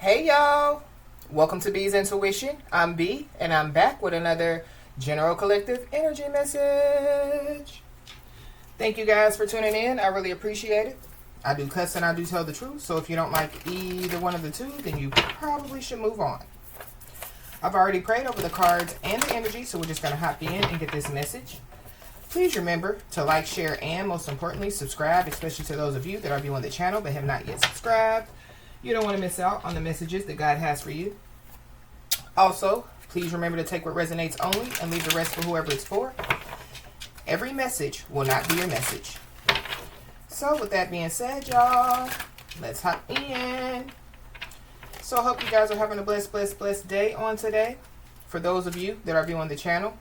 Hey y'all, welcome to B's Intuition. I'm B and I'm back with another General Collective Energy message. Thank you guys for tuning in. I really appreciate it. I do cuss and I do tell the truth, so if you don't like either one of the two, then you probably should move on. I've already prayed over the cards and the energy, so we're just going to hop in and get this message. Please remember to like, share, and most importantly, subscribe, especially to those of you that are viewing the channel but have not yet subscribed. You don't want to miss out on the messages that God has for you. Also, please remember to take what resonates only and leave the rest for whoever it's for. Every message will not be your message. So with that being said, y'all, let's hop in. So I hope you guys are having a blessed day on today. For those of you that are viewing the channel,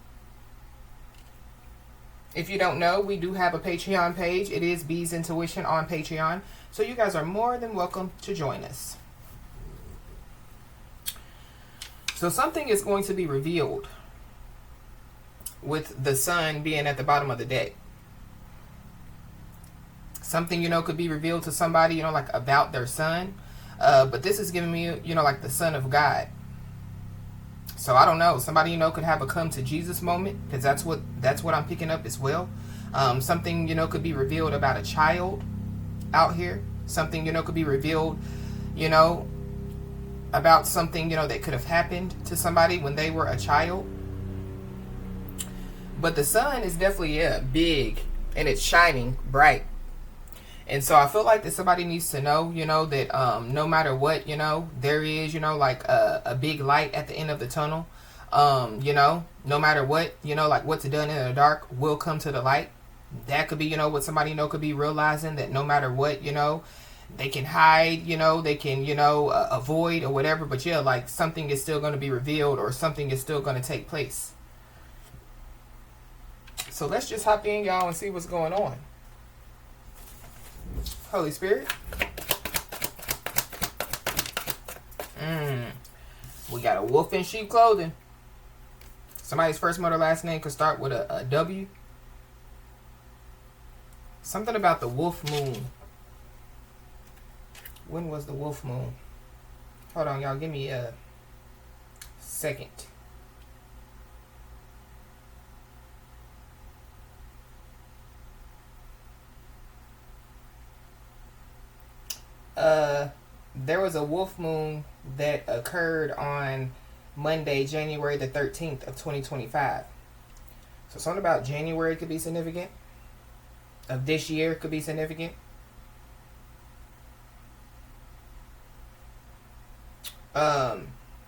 if you don't know, we do have a Patreon page. It is B's Intuition on Patreon. So you guys are more than welcome to join us. So something is going to be revealed with the sun being at the bottom of the deck. Something, could be revealed to somebody, like about their son. But this is giving me, like the Son of God. So I don't know. Somebody, could have a come to Jesus moment, because that's what I'm picking up as well. Something, could be revealed about a child out here. Something, could be revealed, about something, that could have happened to somebody when they were a child. But the sun is definitely, big, and it's shining bright. And so I feel like that somebody needs to know, that no matter what, there is, like a big light at the end of the tunnel. No matter what, like what's done in the dark will come to the light. That could be, what somebody, could be realizing that no matter what, they can hide, they can, avoid or whatever. But yeah, like something is still going to be revealed or something is still going to take place. So let's just hop in, y'all, and see what's going on. Holy Spirit. We got a wolf in sheep clothing. Somebody's first mother last name could start with a W. Something about the wolf moon. When was the wolf moon? Hold on, y'all. Give me a second. There was a wolf moon that occurred on Monday, January the 13th of 2025. So something about January could be significant. Of this year could be significant.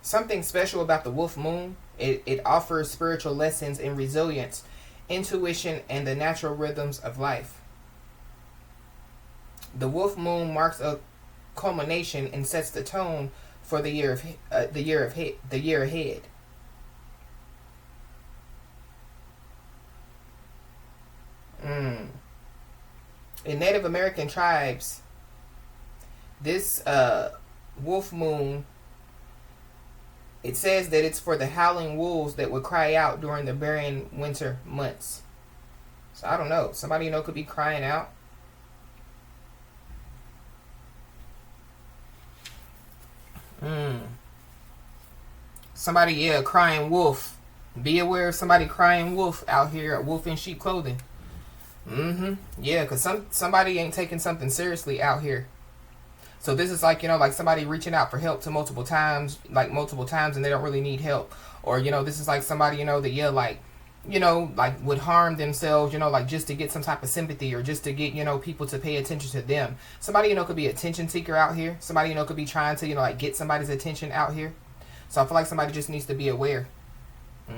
Something special about the wolf moon. It offers spiritual lessons in resilience, intuition, and the natural rhythms of life. The wolf moon marks a culmination and sets the tone for the year ahead. In Native American tribes, this wolf moon, it says that it's for the howling wolves that would cry out during the barren winter months. So I don't know. Somebody could be crying out. Somebody, crying wolf. Be aware of somebody crying wolf out here, a wolf in sheep clothing. Yeah, because somebody ain't taking something seriously out here. So this is like, like somebody reaching out for help to multiple times, and they don't really need help. Or, this is like somebody, that, like would harm themselves, like just to get some type of sympathy or just to get, people to pay attention to them. Somebody, could be an attention seeker out here. Somebody, could be trying to, like get somebody's attention out here. So I feel like somebody just needs to be aware. Give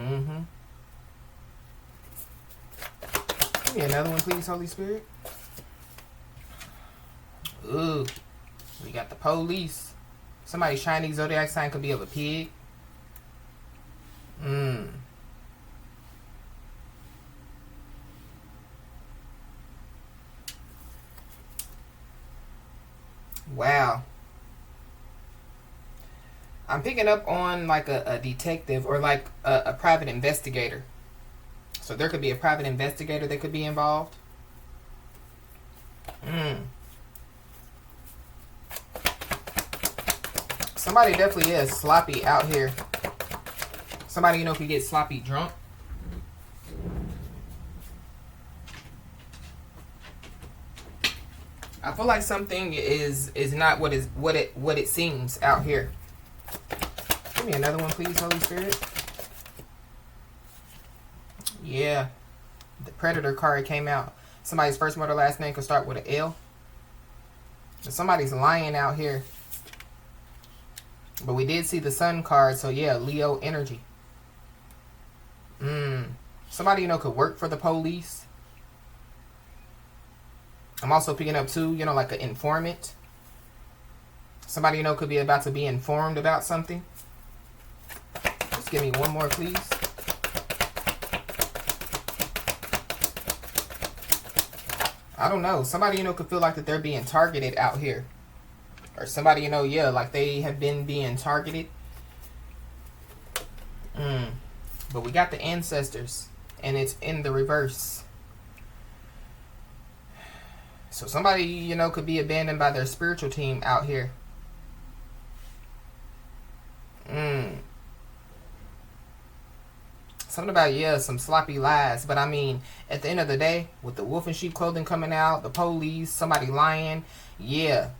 me another one, please, Holy Spirit. Ooh, we got the police. Somebody's Chinese zodiac sign could be of a pig. Wow. I'm picking up on like a detective or like a private investigator. So there could be a private investigator that could be involved. Somebody definitely is sloppy out here. Somebody, you know, could get sloppy drunk. I feel like something is not what it seems out here. Give me another one, please, Holy Spirit. Yeah. The Predator card came out. Somebody's first word or last name could start with an L. Somebody's lying out here. But we did see the Sun card, so yeah, Leo energy. Somebody, you know, could work for the police. I'm also picking up too, you know, like an informant. Somebody, you know, could be about to be informed about something. Just give me one more, please. I don't know. Somebody, you know, could feel like that they're being targeted out here. Or somebody, you know, yeah, like they have been being targeted. But we got the ancestors. And it's in the reverse. So somebody, you know, could be abandoned by their spiritual team out here. Something about, yeah, some sloppy lies. But I mean, at the end of the day, with the wolf in sheep clothing coming out, the police, somebody lying, yeah.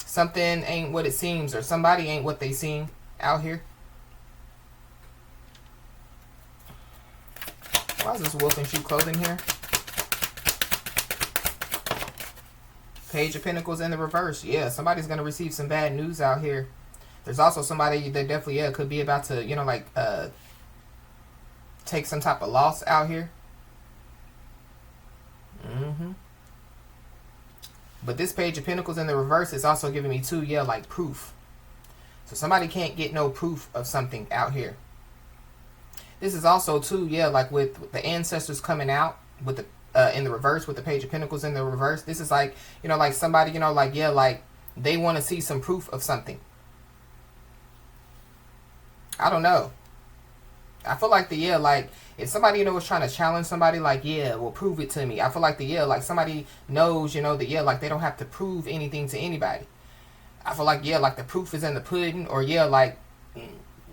Something ain't what it seems, or somebody ain't what they seem out here. Why is this wolf in sheep clothing here? Page of Pentacles in the reverse. Yeah, somebody's going to receive some bad news out here. There's also somebody that definitely, yeah, could be about to, you know, like, take some type of loss out here. But this Page of Pentacles in the reverse is also giving me too, yeah, like proof. So somebody can't get no proof of something out here. This is also too, yeah, like with the ancestors coming out with the in the reverse, with the Page of Pentacles in the reverse. This is like, you know, like somebody, you know, like, yeah, like they want to see some proof of something. I don't know. I feel like the, yeah, like if somebody, you know, was trying to challenge somebody, like, yeah, well, prove it to me. I feel like the, yeah, like somebody knows, you know, that, yeah, like they don't have to prove anything to anybody. I feel like, yeah, like the proof is in the pudding, or yeah, like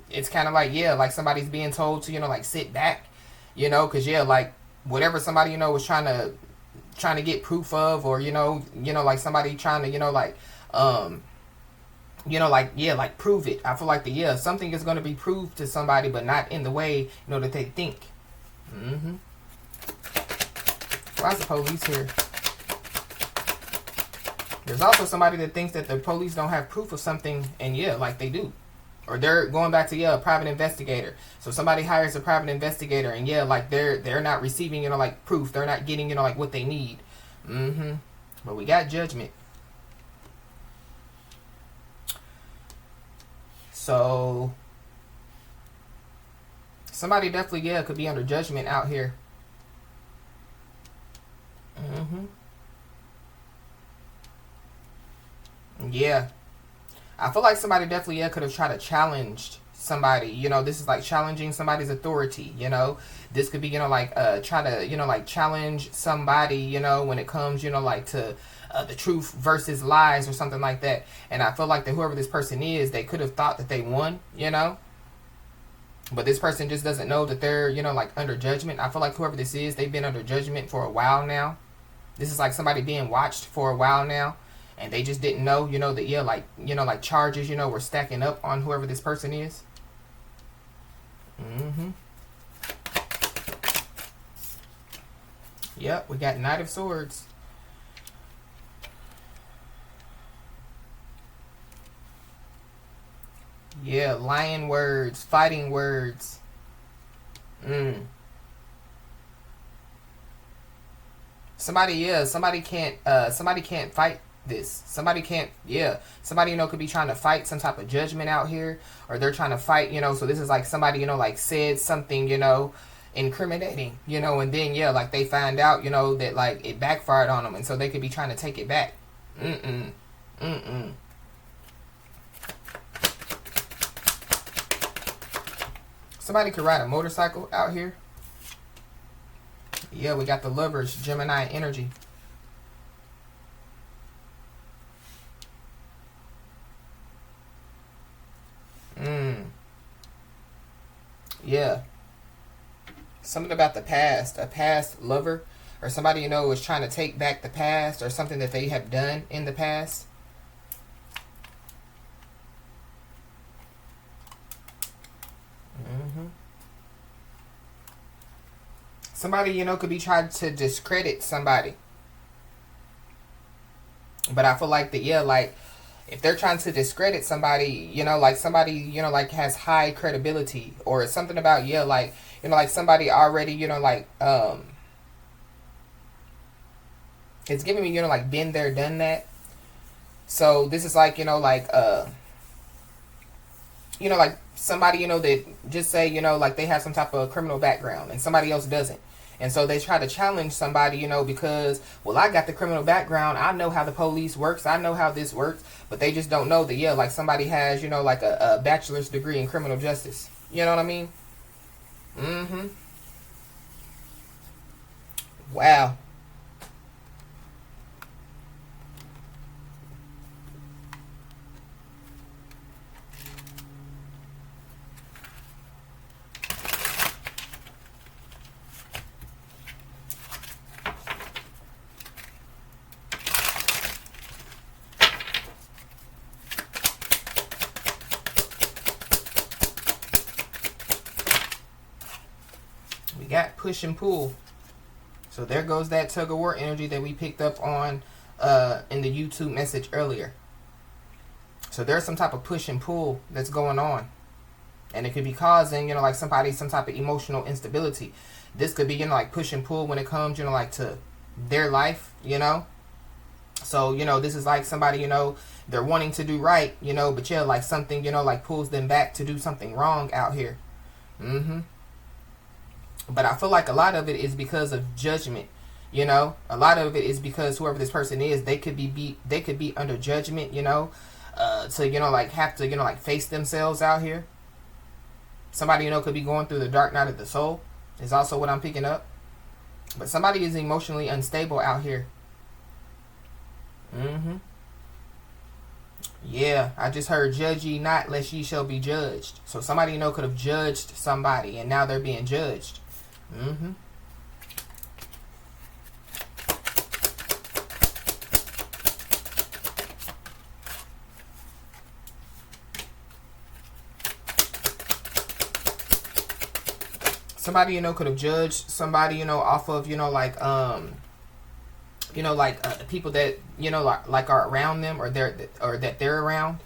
it's kind of like, yeah, like somebody's being told to, you know, like sit back, you know, because, yeah, like whatever somebody, you know, was trying to get proof of, or, you know, like somebody trying to, you know, like, you know, like, yeah, like prove it. I feel like the, yeah, something is going to be proved to somebody, but not in the way, you know, that they think. Why is the police here? There's also somebody that thinks that the police don't have proof of something, and yeah, like they do. Or they're going back to, yeah, a private investigator. So somebody hires a private investigator, and yeah, like they're not receiving, you know, like proof. They're not getting, you know, like what they need. But we got Judgment. So somebody definitely, yeah, could be under judgment out here. Yeah. I feel like somebody definitely, yeah, could have tried to challenge somebody. You know, this is like challenging somebody's authority, you know. This could be, you know, like try to, you know, like challenge somebody, you know, when it comes, you know, like to the truth versus lies or something like that. And I feel like that whoever this person is, they could have thought that they won, you know. But this person just doesn't know that they're, you know, like under judgment. I feel like whoever this is, they've been under judgment for a while now. This is like somebody being watched for a while now. And they just didn't know, you know, that, yeah, like, you know, like charges, you know, were stacking up on whoever this person is. Yep, we got Knight of Swords. Yeah, lying words, fighting words. Somebody, yeah, somebody can't fight this. Somebody can't, yeah. Somebody, you know, could be trying to fight some type of judgment out here. Or they're trying to fight, you know, so this is like somebody, you know, like said something, you know, incriminating, you know, and then, yeah, like they find out, you know, that like it backfired on them. And so they could be trying to take it back. Somebody could ride a motorcycle out here. Yeah, we got the Lovers, Gemini energy. Yeah. Something about the past. A past lover. Or somebody, you know, is trying to take back the past. Or something that they have done in the past. Somebody, you know, could be trying to discredit somebody. But I feel like that, yeah, like, if they're trying to discredit somebody, you know, like somebody, you know, like has high credibility, or something about, yeah, like, you know, like somebody already, you know, like, it's giving me, you know, like been there, done that. So this is like, you know, like, you know, like somebody, you know, that just say, you know, like they have some type of criminal background and somebody else doesn't. And so they try to challenge somebody, you know, because, well, I got the criminal background. I know how the police works. I know how this works. But they just don't know that, yeah, like somebody has, you know, like a bachelor's degree in criminal justice. You know what I mean? Mm-hmm. Wow. We got push and pull. So there goes that tug of war energy that we picked up on in the YouTube message earlier. So there's some type of push and pull that's going on. And it could be causing, you know, like somebody some type of emotional instability. This could be, you know, like push and pull when it comes, you know, like to their life, you know. So, you know, this is like somebody, you know, they're wanting to do right, you know, but yeah, like something, you know, like pulls them back to do something wrong out here. But I feel like a lot of it is because of judgment. You know, a lot of it is because whoever this person is, they could be under judgment, you know, to, you know, like have to, you know, like face themselves out here. Somebody, you know, could be going through the dark night of the soul is also what I'm picking up. But somebody is emotionally unstable out here. Yeah, I just heard, judge ye not lest ye shall be judged. So somebody, you know, could have judged somebody and now they're being judged. Somebody, you know, could have judged somebody, you know, off of, you know, like, you know, like people that, you know, like are around them, or that they're around.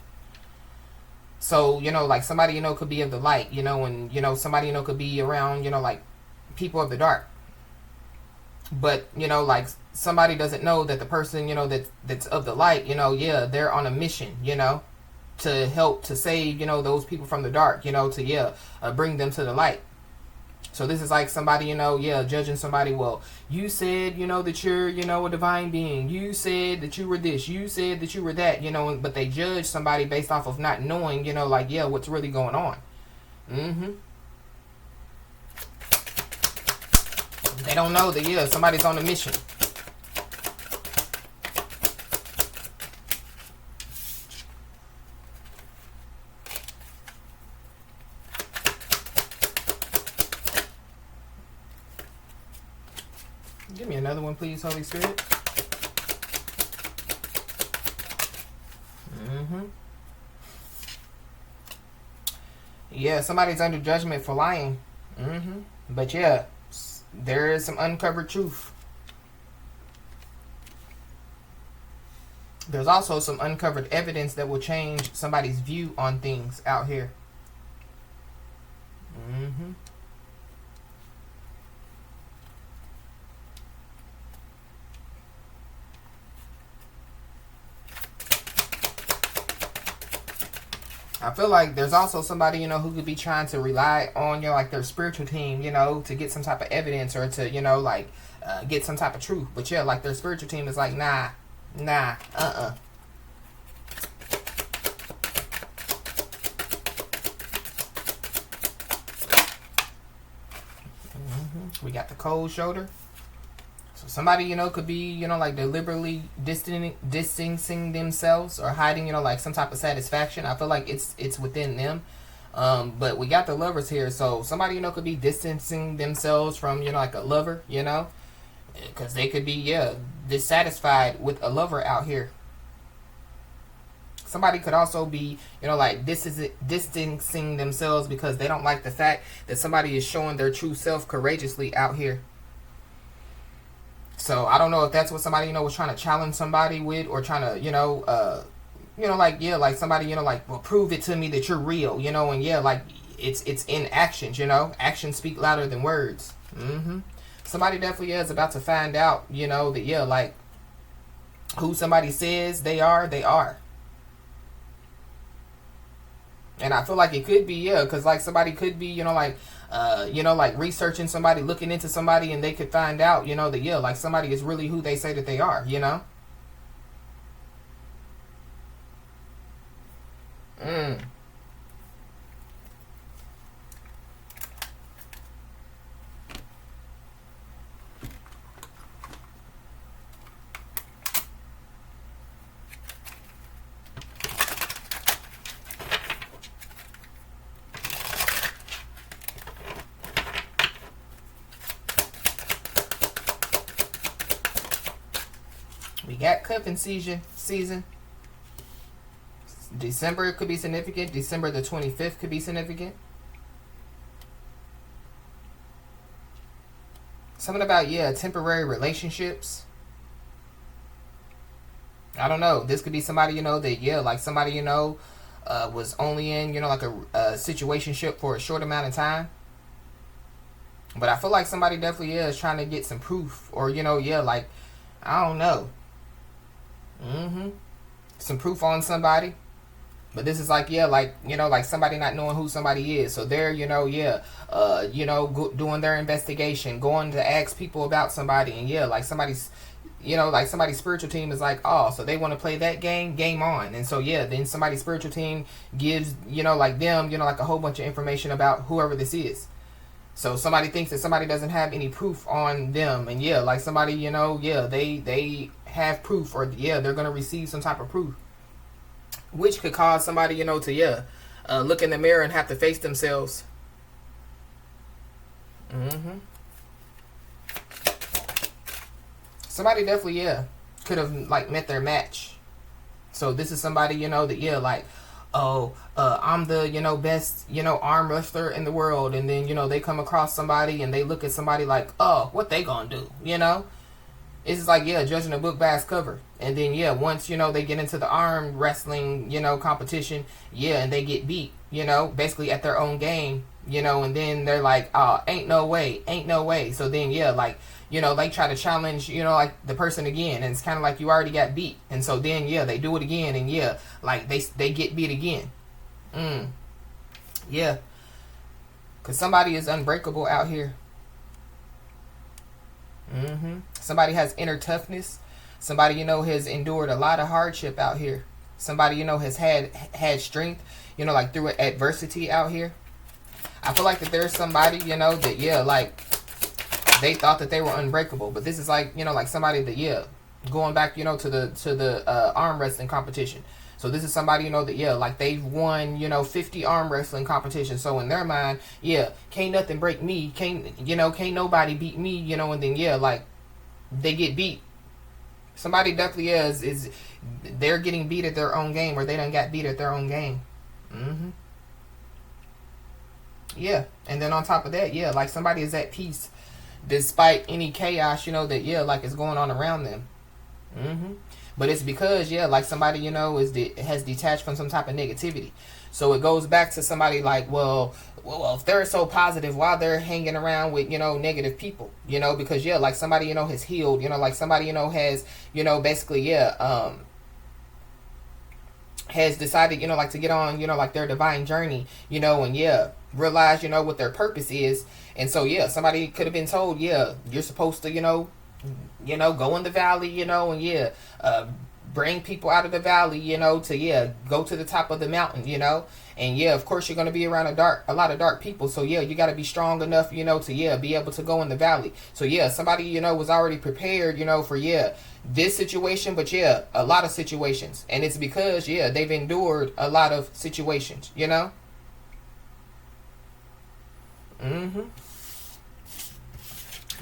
So, you know, like somebody, you know, could be of the light, you know, and, you know, somebody, you know, could be around, you know, like people of the dark. But, you know, like somebody doesn't know that the person, you know, that's of the light, you know, yeah, they're on a mission, you know, to help to save, you know, those people from the dark, you know, to, yeah, bring them to the light. So this is like somebody, you know, yeah, judging somebody. Well, you said, you know, that you're, you know, a divine being. You said that you were this. You said that you were that, you know, but they judge somebody based off of not knowing, you know, like, yeah, what's really going on. They don't know that, yeah, somebody's on a mission. Give me another one, please, Holy Spirit. Yeah, somebody's under judgment for lying. But yeah, there is some uncovered truth. There's also some uncovered evidence that will change somebody's view on things out here. I feel like there's also somebody, you know, who could be trying to rely on, you know, like their spiritual team, you know, to get some type of evidence, or to, you know, like get some type of truth. But yeah, like their spiritual team is like, nah, We got the cold shoulder. So somebody, you know, could be, you know, like deliberately distancing themselves or hiding, you know, like some type of satisfaction. I feel like it's within them. But we got the lovers here, so somebody, could be distancing themselves from, like a lover, because they could be, dissatisfied with a lover out here. Somebody could also be, like distancing themselves because they don't like the fact that somebody is showing their true self courageously out here. So I don't know if that's what somebody, was trying to challenge somebody with, or trying to, like somebody, like, well, prove it to me that you're real, and like it's in actions, actions speak louder than words. Somebody definitely is about to find out, that, like, who somebody says they are, they are. And I feel like it could be, because, like, somebody could be, like researching somebody, looking into somebody, and they could find out, that, like, somebody is really who they say that they are, We got cuffing season. December could be significant. December the 25th could be significant. Something about, temporary relationships. I don't know. This could be somebody, that, like somebody, was only in, like a situationship for a short amount of time. But I feel like somebody definitely is trying to get some proof, or, like, I don't know. Some proof on somebody. But this is like, like somebody not knowing who somebody is. So they're, doing their investigation, going to ask people about somebody. And like somebody's, like somebody's spiritual team is like, oh, so they want to play that game on. And so, then somebody's spiritual team gives, like them, like a whole bunch of information about whoever this is. So somebody thinks that somebody doesn't have any proof on them. And like somebody, they have proof, or they're going to receive some type of proof, which could cause somebody, to look in the mirror and have to face themselves. Somebody definitely, could have, like, met their match. So this is somebody, that, like, oh, I'm the, best, arm wrestler in the world. And then, they come across somebody and they look at somebody like, oh, what they gonna do, It's just like, judging a book by its cover. And then, once, they get into the arm wrestling, competition, and they get beat, basically at their own game, and then they're like, oh, ain't no way. So then, like, they try to challenge, like the person again. And it's kind of like you already got beat. And so then, they do it again. And like they get beat again. Because somebody is unbreakable out here. Somebody has inner toughness. Somebody, has endured a lot of hardship out here. Somebody, has had strength, like through adversity out here. I feel like that there's somebody, that, like, they thought that they were unbreakable. But this is like, like somebody that, going back, to the arm wrestling competition. So this is somebody, that, like they've won, 50 arm wrestling competitions. So in their mind, can't nothing break me. Can't nobody beat me, and then, like, they get beat. Somebody definitely is they're getting beat at their own game, or they done got beat at their own game. And then on top of that, like somebody is at peace despite any chaos, that, like, is going on around them. But it's because, like somebody, has detached from some type of negativity. So it goes back to somebody like, well, if they're so positive, why they're hanging around with, negative people, because, like somebody, has healed, like somebody, has, basically, has decided, like to get on, like their divine journey, and realize, what their purpose is. And so, somebody could have been told, you're supposed to, go in the valley, and bring people out of the valley, to go to the top of the mountain, and of course you're going to be around a lot of dark people. So you got to be strong enough, to be able to go in the valley. So somebody, was already prepared, for this situation, but a lot of situations. And it's because they've endured a lot of situations, Mm-hmm.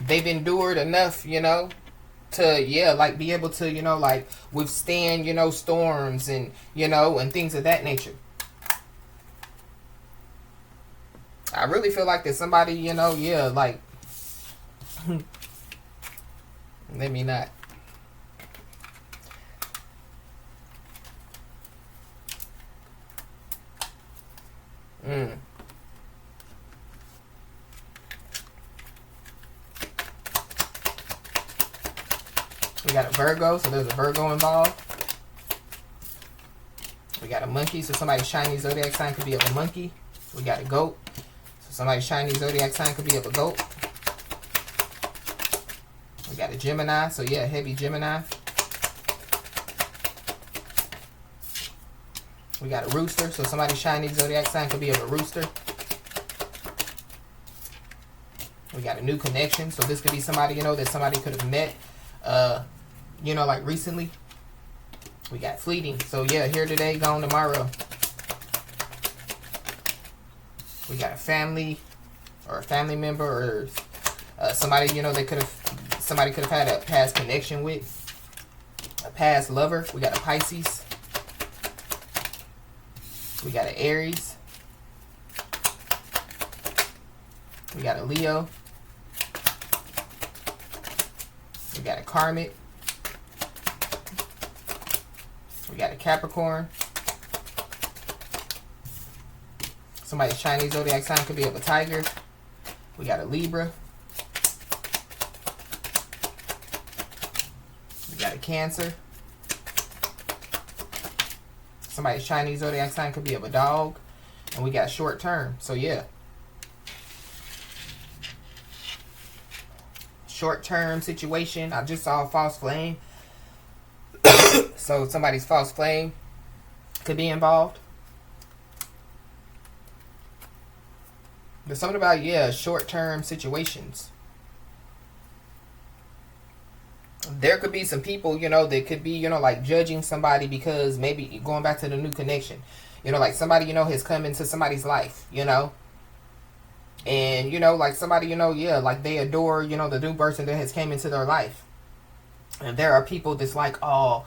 They've endured enough, to, yeah, like be able to, like withstand, storms and, and things of that nature. I really feel like that somebody, yeah, like, let me not. Mm. We got a Virgo, so there's a Virgo involved. We got a monkey, so somebody's Chinese zodiac sign could be of a monkey. We got a goat, so somebody's Chinese zodiac sign could be of a goat. We got a Gemini, so yeah, heavy Gemini. We got a rooster, so somebody's Chinese zodiac sign could be of a rooster. We got a new connection, so this could be somebody, that somebody could have met, like recently. We got fleeting, so yeah, here today, gone tomorrow. We got a family, or a family member, or somebody, somebody could have had a past connection with, a past lover. We got a Pisces. We got an Aries. We got a Leo. We got a Karmic. We got a Capricorn. Somebody's Chinese zodiac sign could be of a tiger. We got a Libra. We got a Cancer. Somebody's Chinese zodiac sign could be of a dog. And we got short term. So yeah. Short term situation. I just saw a false flame. So somebody's false flame could be involved. There's something about, yeah, short term situations. There could be some people, that could be, like judging somebody because maybe going back to the new connection, like somebody, has come into somebody's life, and, like somebody, yeah, like they adore, the new person that has came into their life. And there are people that's like, oh,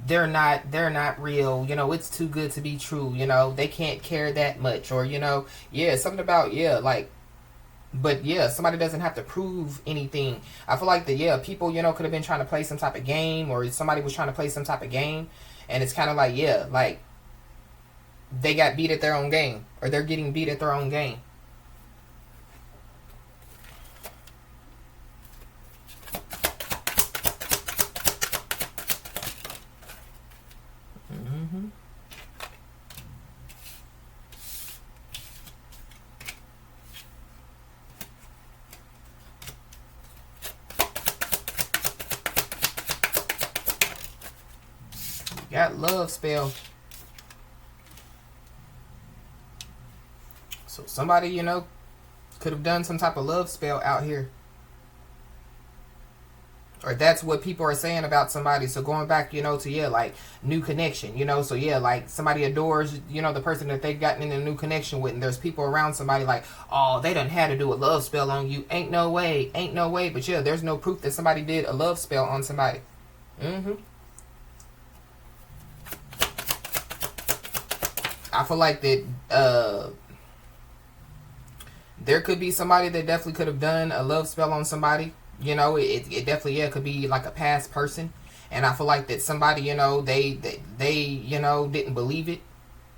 they're not real, it's too good to be true, they can't care that much, or, yeah, something about, yeah, like, but yeah, somebody doesn't have to prove anything. I feel like people, could have been trying to play some type of game, or somebody was trying to play some type of game, and it's kind of like, yeah, like they got beat at their own game, or they're getting beat at their own game. Mm-hmm. Got love spell. So somebody, could have done some type of love spell out here. Or that's what people are saying about somebody. So going back, to, yeah, like new connection, so yeah, like somebody adores, the person that they've gotten in a new connection with, and there's people around somebody like, oh, they done had to do a love spell on you. Ain't no way. But yeah, there's no proof that somebody did a love spell on somebody. Mm-hmm. I feel like that there could be somebody that definitely could have done a love spell on somebody. It definitely, yeah, could be like a past person. And I feel like that somebody, they didn't believe it.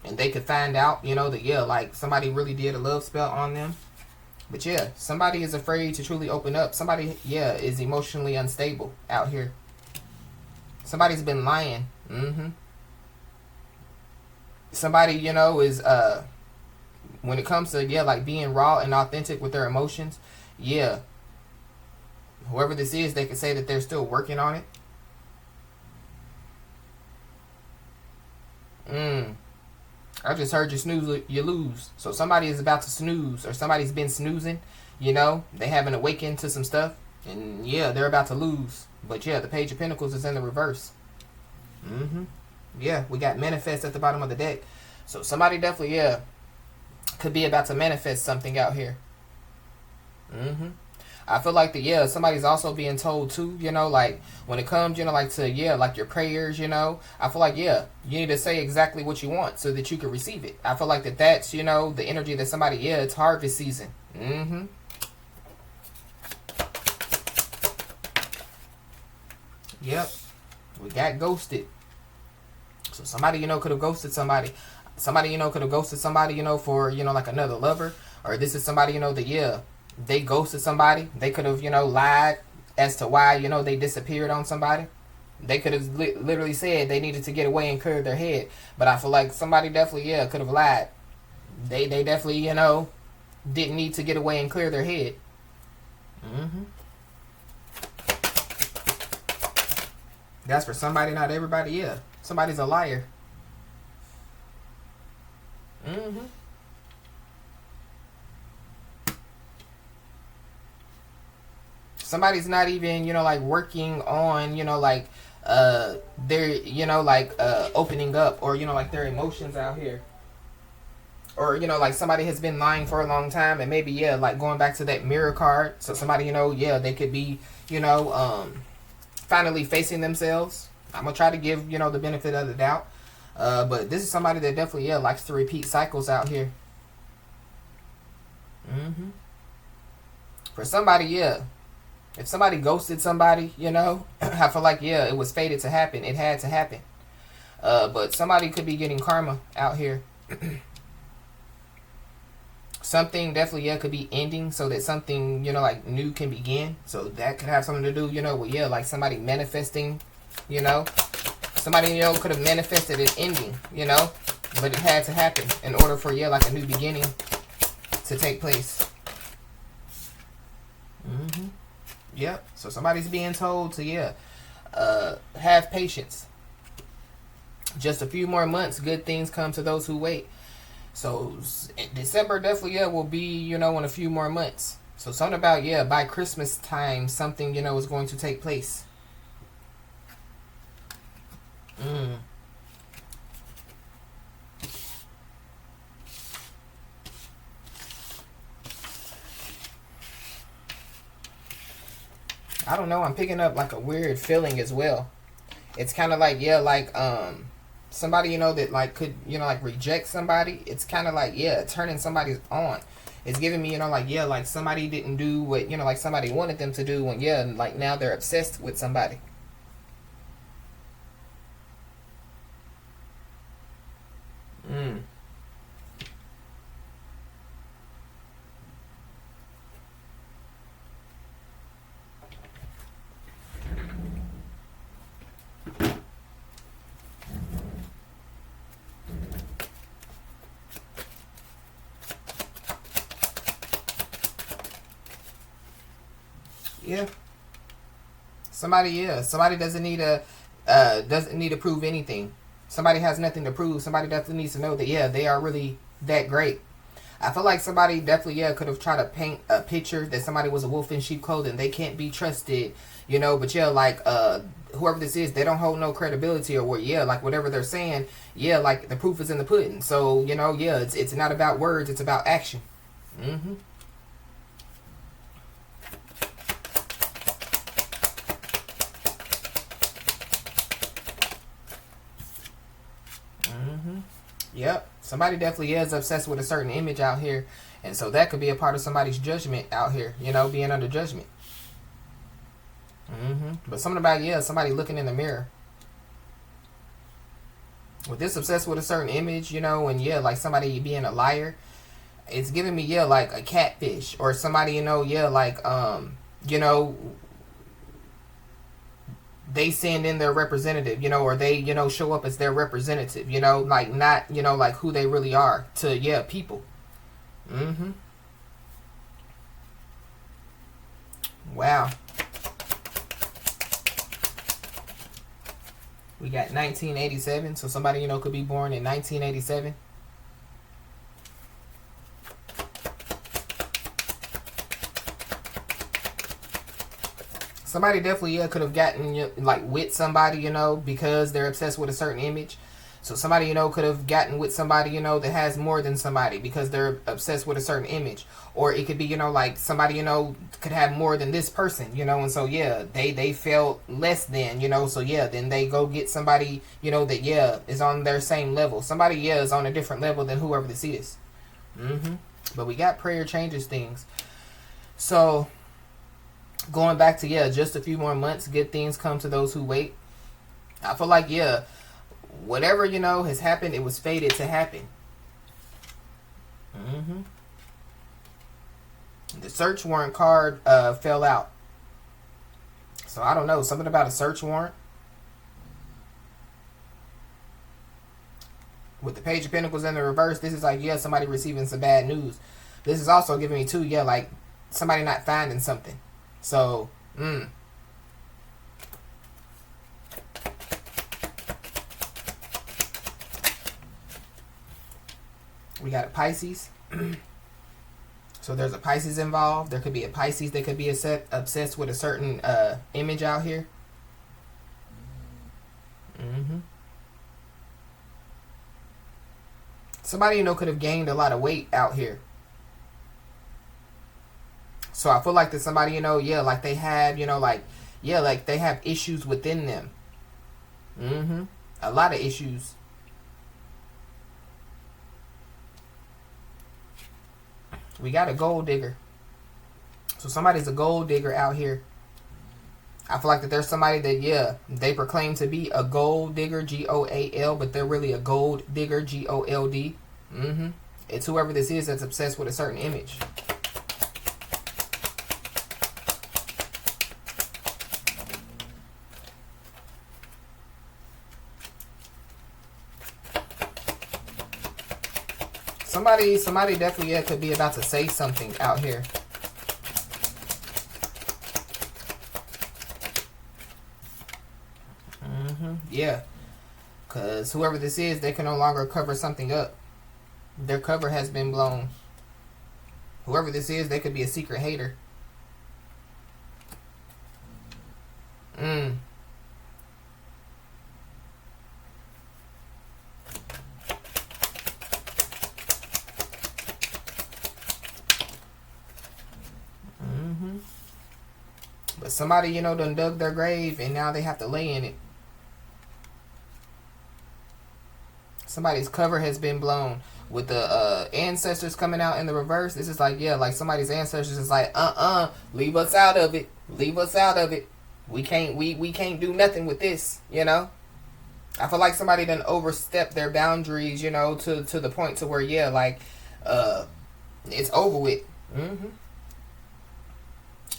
And they could find out, that, yeah, like somebody really did a love spell on them. But yeah, somebody is afraid to truly open up. Somebody, yeah, is emotionally unstable out here. Somebody's been lying. Mm-hmm. Somebody, is, when it comes to, yeah, like being raw and authentic with their emotions, yeah, whoever this is, they can say that they're still working on it. I just heard you snooze, you lose. So somebody is about to snooze, or somebody's been snoozing, they haven't awakened to some stuff, and yeah, they're about to lose. But yeah, the Page of Pentacles is in the reverse. Yeah, we got manifest at the bottom of the deck. So somebody definitely, yeah, could be about to manifest something out here. Mm-hmm. I feel like that, yeah, somebody's also being told too, like when it comes, like to, yeah, like your prayers, I feel like, yeah, you need to say exactly what you want so that you can receive it. I feel like that's, the energy that somebody, yeah, it's harvest season. Mm-hmm. Yep. We got ghosted. So somebody, could have ghosted somebody. Somebody, could have ghosted somebody, for, like another lover. Or this is somebody, that, yeah, they ghosted somebody. They could have, lied as to why, they disappeared on somebody. They could have literally said they needed to get away and clear their head. But I feel like somebody definitely, yeah, could have lied. They definitely, didn't need to get away and clear their head. Mm-hmm. That's for somebody, not everybody, yeah. Somebody's a liar. Mm-hmm. Somebody's not even, like working on, their, opening up or, like their emotions out here. Or, like somebody has been lying for a long time and maybe, yeah, like going back to that mirror card. So somebody, yeah, they could be, finally facing themselves. I'm going to try to give, the benefit of the doubt. But this is somebody that definitely, yeah, likes to repeat cycles out here. Mm-hmm. For somebody, yeah. If somebody ghosted somebody, I feel like, yeah, it was fated to happen. It had to happen. But somebody could be getting karma out here. Something definitely, yeah, could be ending so that something, like new can begin. So that could have something to do, with, yeah, like somebody manifesting, Somebody, could have manifested an ending, But it had to happen in order for, yeah, like a new beginning to take place. Mm-hmm. Yep. So somebody's being told to, yeah, have patience. Just a few more months, good things come to those who wait. So December definitely, yeah, will be, in a few more months. So something about, yeah, by Christmas time, something, is going to take place. I don't know. I'm picking up like a weird feeling as well. It's kind of like, yeah, like somebody, that like could, like reject somebody. It's kind of like, yeah, turning somebody on. It's giving me, like, yeah, like somebody didn't do what, like somebody wanted them to do, and yeah, like now they're obsessed with somebody. Mm. Yeah. Somebody, yeah, somebody doesn't need to prove anything. Somebody has nothing to prove. Somebody definitely needs to know that, yeah, they are really that great. I feel like somebody definitely, yeah, could have tried to paint a picture that somebody was a wolf in sheep clothing. They can't be trusted, but yeah, like whoever this is, they don't hold no credibility, or what, yeah, like whatever they're saying, yeah, like the proof is in the pudding. So, yeah, it's not about words, it's about action. Mm-hmm. Mm-hmm. Yep. Somebody definitely is obsessed with a certain image out here. And so that could be a part of somebody's judgment out here, being under judgment. Mm-hmm. But something about, yeah, somebody looking in the mirror. With this obsessed with a certain image, and yeah, like somebody being a liar, it's giving me, yeah, like a catfish. Or somebody, yeah, like, they send in their representative, or they, show up as their representative, like not, like who they really are to, yeah, people. Mm-hmm. Wow. We got 1987, so somebody, could be born in 1987. Somebody definitely, yeah, could have gotten, like, with somebody, because they're obsessed with a certain image. So somebody, could have gotten with somebody, that has more than somebody because they're obsessed with a certain image. Or it could be, like somebody, could have more than this person, and so, yeah, they felt less than, so, yeah, then they go get somebody, that, yeah, is on their same level. Somebody, yeah, is on a different level than whoever this is. But we got prayer changes things. So, going back to, yeah, just a few more months, good things come to those who wait. I feel like, yeah, whatever, has happened, it was fated to happen. The search warrant card fell out. So I don't know. Something about a search warrant. With the Page of Pentacles in the reverse, this is like, yeah, somebody receiving some bad news. This is also giving me too, yeah, like somebody not finding something. So, we got a Pisces. So there's a Pisces involved. There could be a Pisces that could be obsessed with a certain image out here. Somebody, could have gained a lot of weight out here. So I feel like that somebody, yeah, like they have, like they have issues within them. A lot of issues. We got a gold digger. So somebody's a gold digger out here. I feel like that there's somebody that, yeah, they proclaim to be a gold digger, G-O-A-L, but they're really a gold digger, G-O-L-D. It's whoever this is that's obsessed with a certain image. Somebody definitely, yeah, could be about to say something out here. Yeah. Because whoever this is, they can no longer cover something up. Their cover has been blown. Whoever this is, they could be a secret hater. But somebody, done dug their grave and now they have to lay in it. Somebody's cover has been blown. With the ancestors coming out in the reverse, this is like, yeah, like somebody's ancestors is like, leave us out of it. Leave us out of it. We can't do nothing with this, I feel like somebody done overstepped their boundaries, to the point to where, yeah, like, it's over with.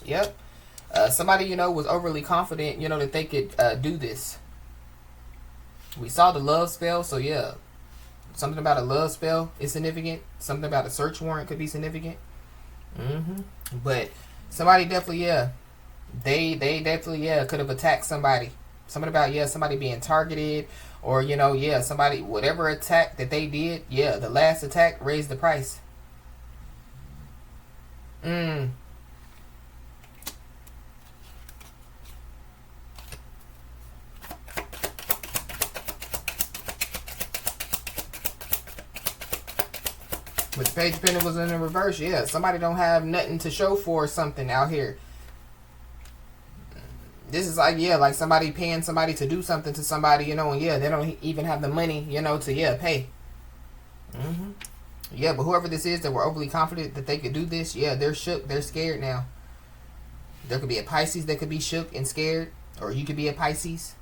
Yep. Somebody, was overly confident, that they could do this. We saw the love spell, so yeah. Something about a love spell is significant. Something about a search warrant could be significant. But somebody definitely, yeah. They definitely, yeah, could have attacked somebody. Something about, yeah, somebody being targeted. Or, yeah, somebody, whatever attack that they did, yeah, the last attack raised the price. With the Page of Pentacles in the reverse, yeah, somebody don't have nothing to show for something out here. This is like, yeah, like somebody paying somebody to do something to somebody, and yeah, they don't even have the money, to, yeah, pay. Yeah, but whoever this is that were overly confident that they could do this, yeah, they're shook, they're scared now. There could be a Pisces that could be shook and scared, or you could be a Pisces.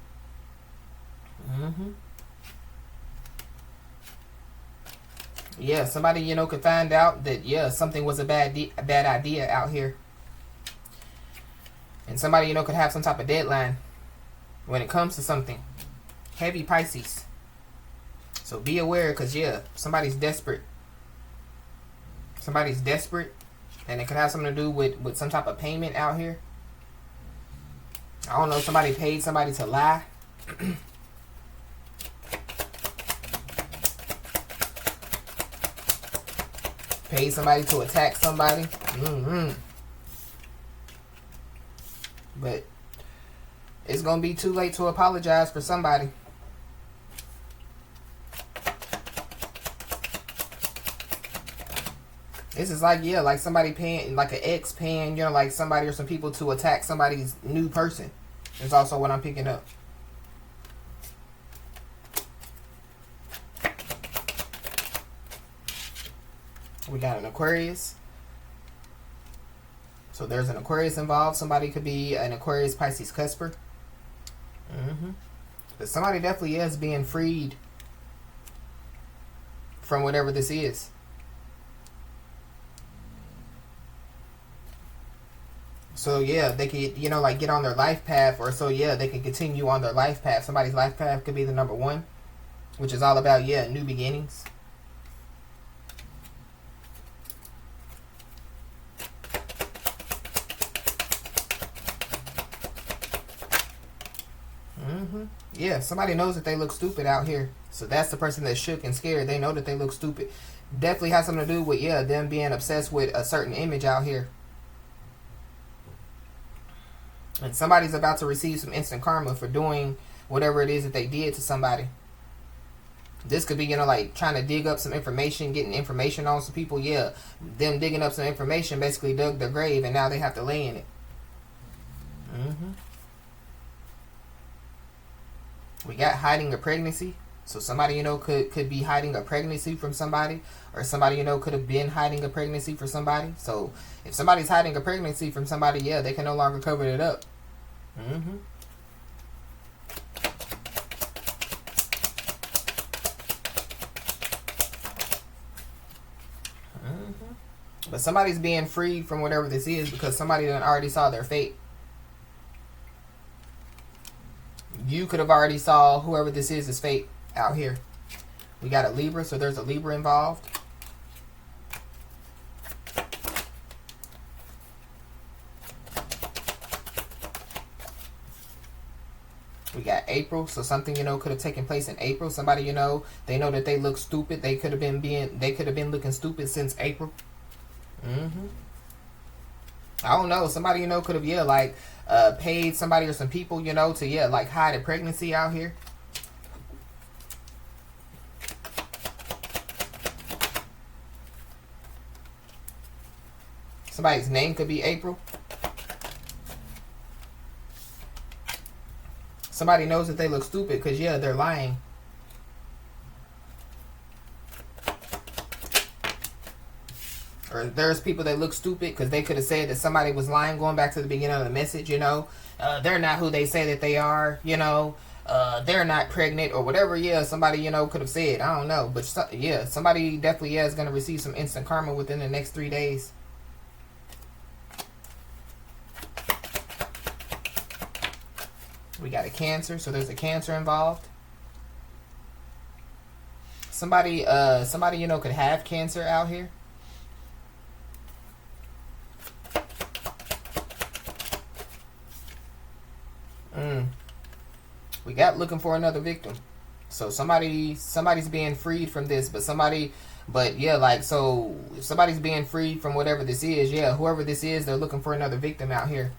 Yeah, somebody, could find out that, yeah, something was a bad idea out here. And somebody, could have some type of deadline when it comes to something. Heavy Pisces. So be aware, because, yeah, somebody's desperate. Somebody's desperate. And it could have something to do with some type of payment out here. I don't know, somebody paid somebody to lie. Paid somebody to attack somebody. But it's going to be too late to apologize for somebody. This is like, yeah, like somebody paying, like an ex paying, you know, like somebody or some people to attack somebody's new person. It's also what I'm picking up. We got an Aquarius. So there's an Aquarius involved. Somebody could be an Aquarius, Pisces, Cusper. But somebody definitely is being freed from whatever this is. So yeah, they could, you know, like get on their life path, or so yeah, they can continue on their life path. Somebody's life path could be the number 1, which is all about, yeah, new beginnings. Yeah, somebody knows that they look stupid out here. So that's the person that's shook and scared. They know that they look stupid. Definitely has something to do with, yeah, them being obsessed with a certain image out here. And somebody's about to receive some instant karma for doing whatever it is that they did to somebody. This could be, you know, like trying to dig up some information, getting information on some people. Yeah, them digging up some information basically dug their grave, and now they have to lay in it. We got hiding a pregnancy. So somebody, you know, could be hiding a pregnancy from somebody, or somebody, you know, could have been hiding a pregnancy for somebody. So if somebody's hiding a pregnancy from somebody, yeah, they can no longer cover it up. But somebody's being freed from whatever this is because somebody done already saw their fate. You could have already saw whoever this is fate out here. We got a Libra, so there's a Libra involved. We got April, so something, you know, could have taken place in April. Somebody, you know, they know that they look stupid. They could have been looking stupid since April. I don't know. Somebody, you know, could have, yeah, like paid somebody or some people, you know, to, yeah, like hide a pregnancy out here. Somebody's name could be April. Somebody knows that they look stupid because, yeah, they're lying. Or there's people that look stupid because they could have said that somebody was lying, going back to the beginning of the message, you know. They're not who they say that they are, you know. They're not pregnant or whatever, yeah, somebody, you know, could have said. I don't know. But, yeah, somebody definitely, yeah, is going to receive some instant karma within the next 3 days. We got a Cancer, so there's a Cancer involved. Somebody, you know, could have Cancer out here. We got looking for another victim. So somebody's being freed from this, but yeah, like, so if somebody's being freed from whatever this is, yeah, whoever this is, they're looking for another victim out here.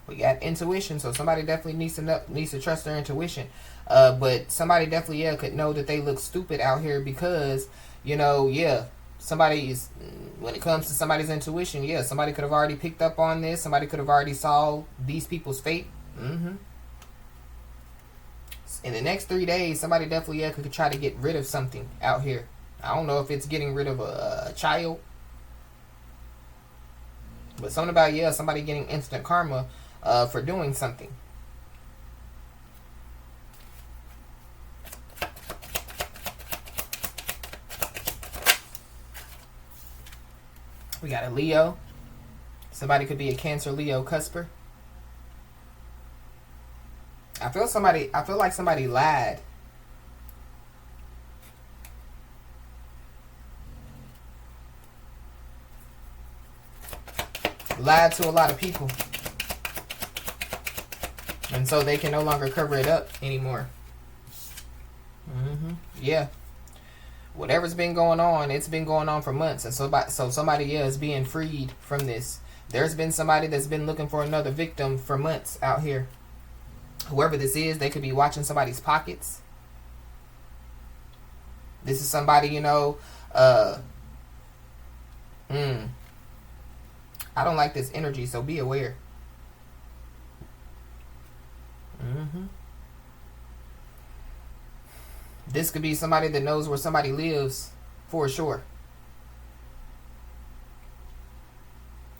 We got intuition, so somebody definitely needs to trust their intuition. But somebody definitely, yeah, could know that they look stupid out here because, you know, yeah, somebody's, when it comes to somebody's intuition, yeah, somebody could have already picked up on this. Somebody could have already saw these people's fate. In the next 3 days, somebody definitely, yeah, could try to get rid of something out here. I don't know if it's getting rid of a child, but something about, yeah, somebody getting instant karma for doing something. We got a Leo. Somebody could be a Cancer, Leo, Cusper. I feel like somebody lied. Lied to a lot of people. And so they can no longer cover it up anymore. Yeah. Whatever's been going on, it's been going on for months. And so somebody, yeah, is being freed from this. There's been somebody that's been looking for another victim for months out here. Whoever this is, they could be watching somebody's pockets. This is somebody, you know, I don't like this energy, so be aware. This could be somebody that knows where somebody lives for sure.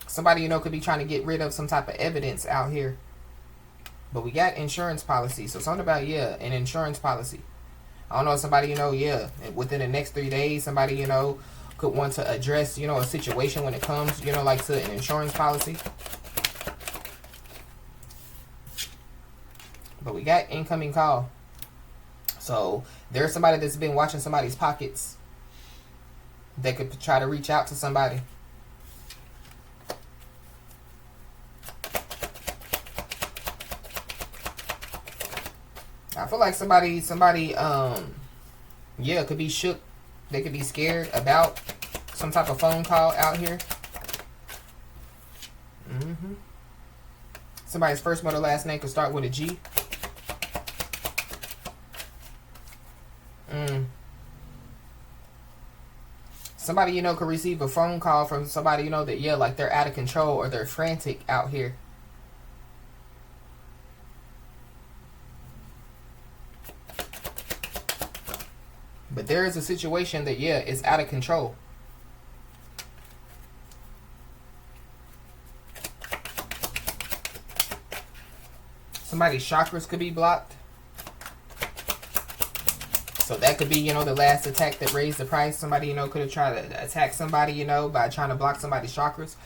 Somebody, you know, could be trying to get rid of some type of evidence out here. But we got insurance policy. So something about, yeah, an insurance policy. I don't know, somebody, you know, yeah, within the next 3 days, somebody, you know, could want to address, you know, a situation when it comes, you know, like to an insurance policy. But we got incoming call. So there's somebody that's been watching somebody's pockets that could try to reach out to somebody. I feel like somebody, yeah, could be shook. They could be scared about some type of phone call out here. Somebody's first, mother, last name could start with a G. Somebody, you know, could receive a phone call from somebody, you know, that, yeah, like they're out of control or they're frantic out here. But there is a situation that, yeah, is out of control. Somebody's chakras could be blocked. So that could be, you know, the last attack that raised the price. Somebody, you know, could have tried to attack somebody, you know, by trying to block somebody's chakras.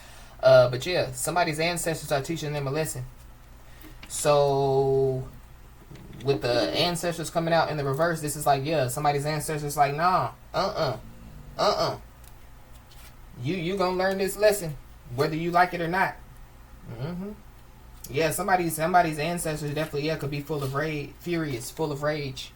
But yeah, somebody's ancestors are teaching them a lesson. So with the ancestors coming out in the reverse, this is like, yeah, somebody's ancestors like, nah, you gonna learn this lesson, whether you like it or not. Yeah, somebody's ancestors definitely, yeah, could be full of rage, furious, full of rage.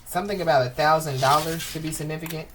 Something about $1,000 could be significant.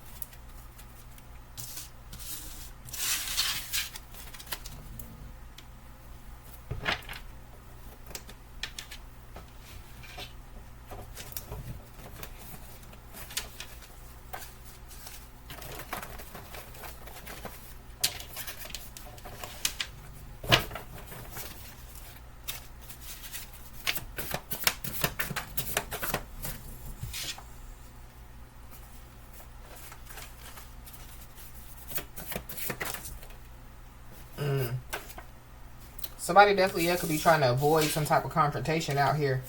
Somebody definitely, yeah, could be trying to avoid some type of confrontation out here.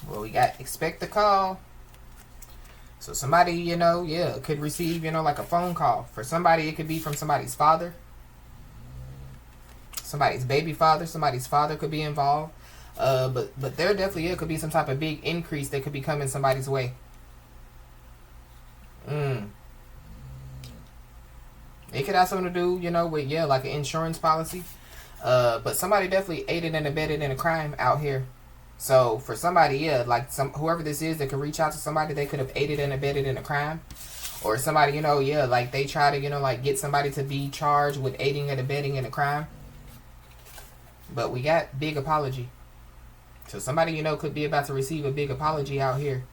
Well, we got expect the call. So somebody, you know, yeah, could receive, you know, like a phone call. For somebody, it could be from somebody's father. Somebody's baby father. Somebody's father could be involved. But there definitely, yeah, could be some type of big increase that could be coming somebody's way. It could have something to do, you know, with, yeah, like an insurance policy. But somebody definitely aided and abetted in a crime out here. So for somebody, yeah, like whoever this is that could reach out to somebody, they could have aided and abetted in a crime. Or somebody, you know, yeah, like they try to, you know, like get somebody to be charged with aiding and abetting in a crime. But we got big apology. So somebody, you know, could be about to receive a big apology out here.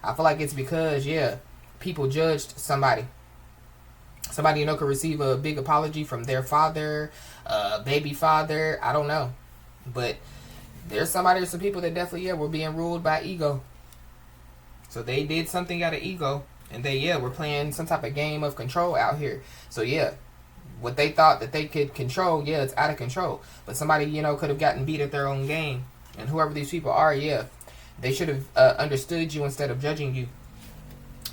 I feel like it's because, yeah, people judged somebody. Somebody, you know, could receive a big apology from their father, baby father, I don't know. But there's some people that definitely, yeah, were being ruled by ego. So they did something out of ego. And they, yeah, were playing some type of game of control out here. So, yeah, what they thought that they could control, yeah, it's out of control. But somebody, you know, could have gotten beat at their own game. And whoever these people are, yeah, they should have understood you instead of judging you.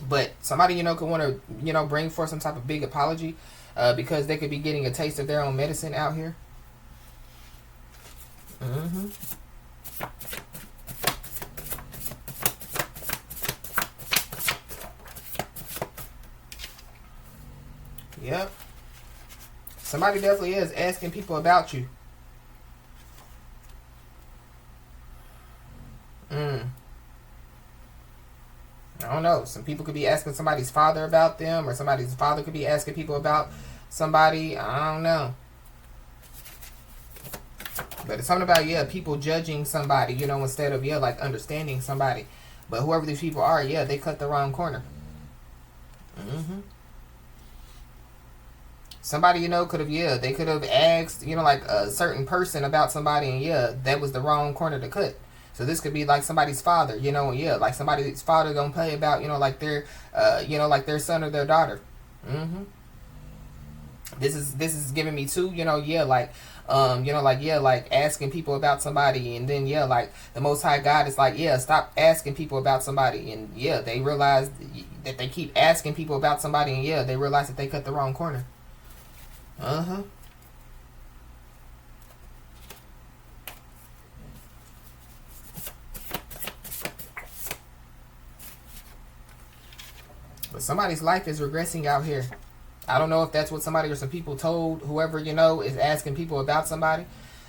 But somebody, could want to, bring forth some type of big apology, because they could be getting a taste of their own medicine out here. Mm-hmm. Yep. Somebody definitely is asking people about you. I don't know. Some people could be asking somebody's father about them, or somebody's father could be asking people about somebody. I don't know. But it's something about, people judging somebody, instead of, like understanding somebody. But whoever these people are, they cut the wrong corner. Mm-hmm. Somebody, could have, they could have asked, like a certain person about somebody, and that was the wrong corner to cut. So this could be like somebody's father, like somebody's father don't play about, like their, like their son or their daughter. Mm-hmm. This is giving me too, like, like asking people about somebody, and then like the Most High God is like, stop asking people about somebody, and they realize that they keep asking people about somebody, and they realize that they cut the wrong corner. Uh-huh. But somebody's life is regressing out here. I don't know if that's what somebody or some people told whoever, is asking people about somebody.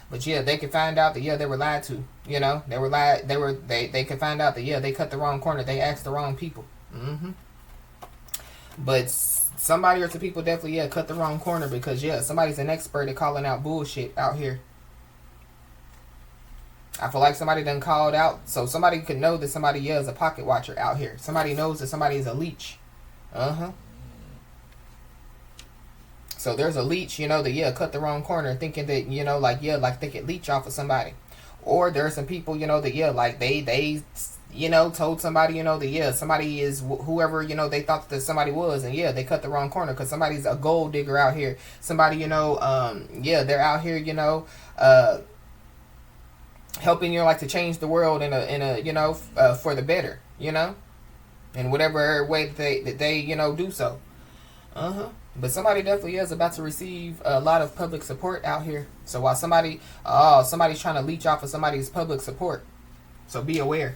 But they could find out that they were lied to. They were lied. They could find out that they cut the wrong corner. They asked the wrong people. Mm-hmm. But somebody or some people definitely cut the wrong corner, because somebody's an expert at calling out bullshit out here. I feel like somebody done called out, so somebody could know that somebody is a pocket watcher out here. Somebody knows that somebody is a leech. Uh-huh. So there's a leech, that cut the wrong corner, thinking that, like they could leech off of somebody. Or there are some people, that like they told somebody, that somebody is whoever, they thought that somebody was, and they cut the wrong corner because somebody's a gold digger out here. Somebody, they're out here, helping, like to change the world in a for the better, in whatever way that they do so. Uh-huh. But somebody definitely is about to receive a lot of public support out here. So while somebody's trying to leech off of somebody's public support, so be aware.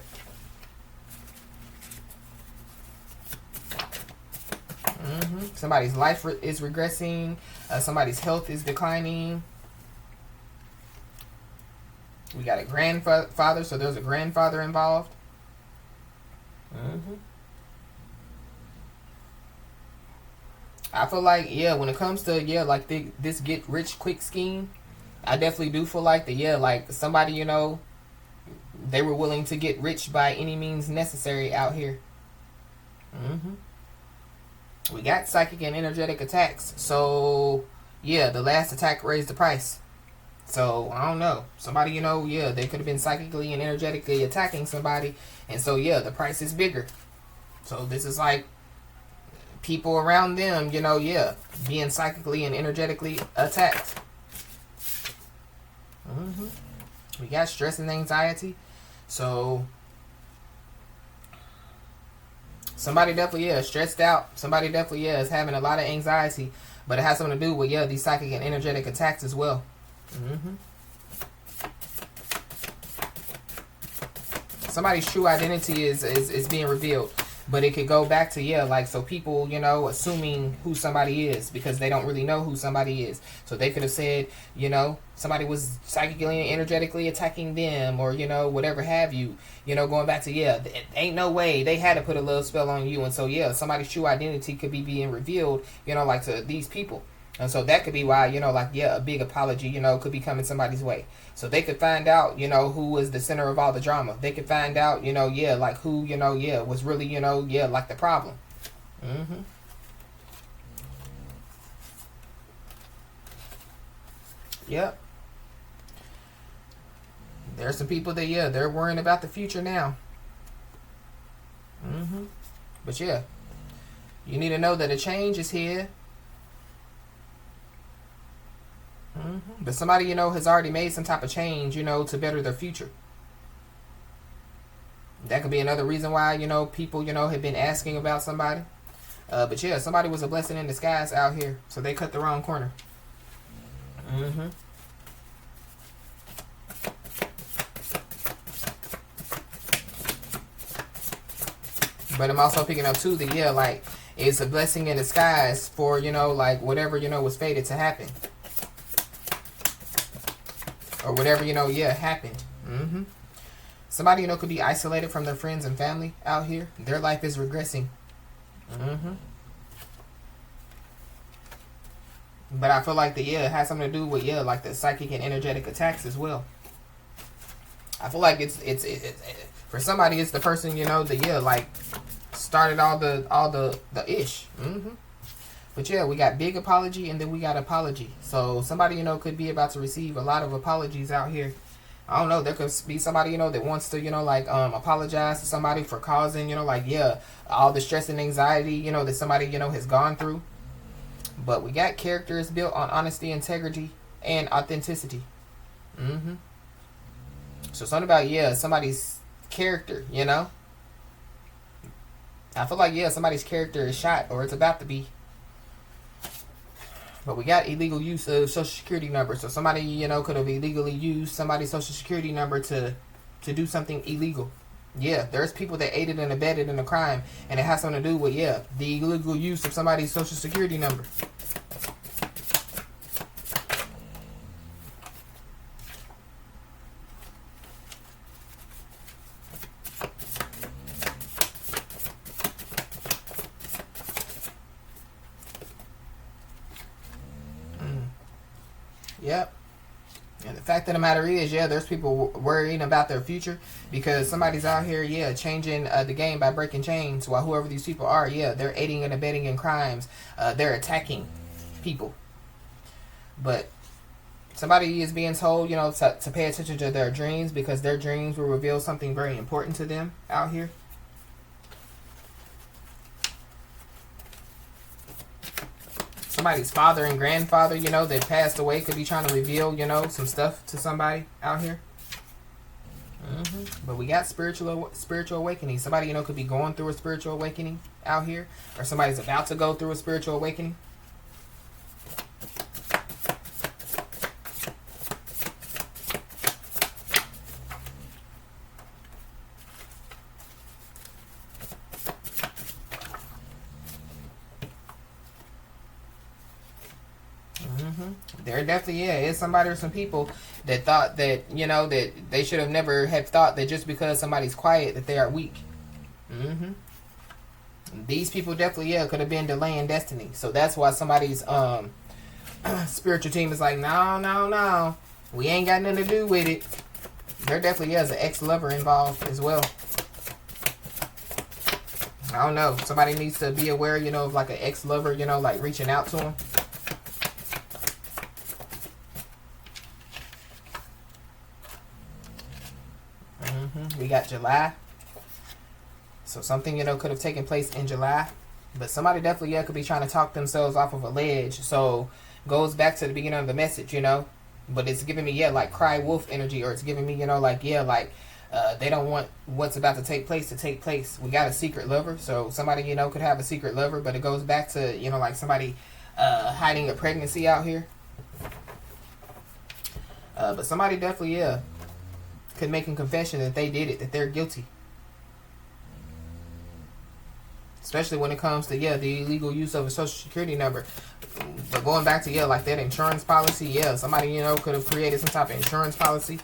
Mm-hmm. Somebody's life is regressing. Somebody's health is declining. We got a grandfather, so there's a grandfather involved. Mm-hmm. I feel like, when it comes to, like this get rich quick scheme, I definitely do feel like that, like somebody, they were willing to get rich by any means necessary out here. Mm-hmm. We got psychic and energetic attacks. So, the last attack raised the price. So, I don't know. Somebody, they could have been psychically and energetically attacking somebody. And so, the price is bigger. So, this is like people around them, being psychically and energetically attacked. Mm-hmm. We got stress and anxiety. So, somebody definitely is stressed out. Somebody definitely is having a lot of anxiety. But it has something to do with, these psychic and energetic attacks as well. Mm-hmm. Somebody's true identity is being revealed. But it could go back to, like, so people, assuming who somebody is because they don't really know who somebody is. So they could have said, somebody was psychically and energetically attacking them, or, whatever have you. Going back to, ain't no way they had to put a love spell on you. And so, somebody's true identity could be being revealed, like to these people. And so that could be why, a big apology, could be coming somebody's way. So they could find out, who was the center of all the drama. They could find out, like who, was really, like the problem. Mm-hmm. Yep. There's some people that, they're worrying about the future now. Mm-hmm. But you need to know that a change is here. Mm-hmm. But somebody, has already made some type of change, to better their future. That could be another reason why, you know, people, you know, have been asking about somebody. But yeah, somebody was a blessing in disguise out here. So they cut the wrong corner. Mm-hmm. But I'm also picking up too that, yeah, like, it's a blessing in disguise for, you know, like, whatever, you know, was fated to happen. Or whatever, you know, yeah, happened. Mm-hmm. Somebody, you know, could be isolated from their friends and family out here. Their life is regressing. Mm-hmm. But I feel like it has something to do with, like the psychic and energetic attacks as well. I feel like it's for somebody, it's the person, you know, that, like, started all the ish. Mm-hmm. But yeah, we got big apology and then we got apology. So somebody, you know, could be about to receive a lot of apologies out here. I don't know, there could be somebody, you know, that wants to, you know, like, apologize to somebody for causing, you know, like, all the stress and anxiety, you know, that somebody, you know, has gone through. But we got characters built on honesty, integrity, and authenticity. Mm-hmm. So something about, somebody's character, you know. I feel like, somebody's character is shot or it's about to be. But we got illegal use of social security number. So somebody, you know, could have illegally used somebody's social security number to do something illegal. Yeah, there's people that aided and abetted in a crime. And it has something to do with, the illegal use of somebody's social security number. Yep. And the fact of the matter is, there's people worrying about their future because somebody's out here, changing the game by breaking chains. While whoever these people are, they're aiding and abetting in crimes. They're attacking people. But somebody is being told, you know, to pay attention to their dreams because their dreams will reveal something very important to them out here. Somebody's father and grandfather, you know, that passed away could be trying to reveal, you know, some stuff to somebody out here. Mm-hmm. But we got spiritual awakening. Somebody, you know, could be going through a spiritual awakening out here. Or somebody's about to go through a spiritual awakening. There definitely is somebody or some people that thought that, you know, that they should have never have thought that just because somebody's quiet that they are weak. Mm-hmm. These people definitely, could have been delaying destiny. So that's why somebody's spiritual team is like, no. We ain't got nothing to do with it. There definitely is an ex-lover involved as well. I don't know. Somebody needs to be aware, you know, of like an ex-lover, you know, like reaching out to them. We got July. So something, you know, could have taken place in July. But somebody definitely, could be trying to talk themselves off of a ledge. So goes back to the beginning of the message, you know. But it's giving me, like cry wolf energy. Or it's giving me, you know, like, they don't want what's about to take place. We got a secret lover. So somebody, you know, could have a secret lover. But it goes back to, you know, like somebody hiding a pregnancy out here. But somebody definitely, could make a confession that they did it, that they're guilty. Especially when it comes to, the illegal use of a social security number. But going back to, like that insurance policy, somebody, you know, could have created some type of insurance policy.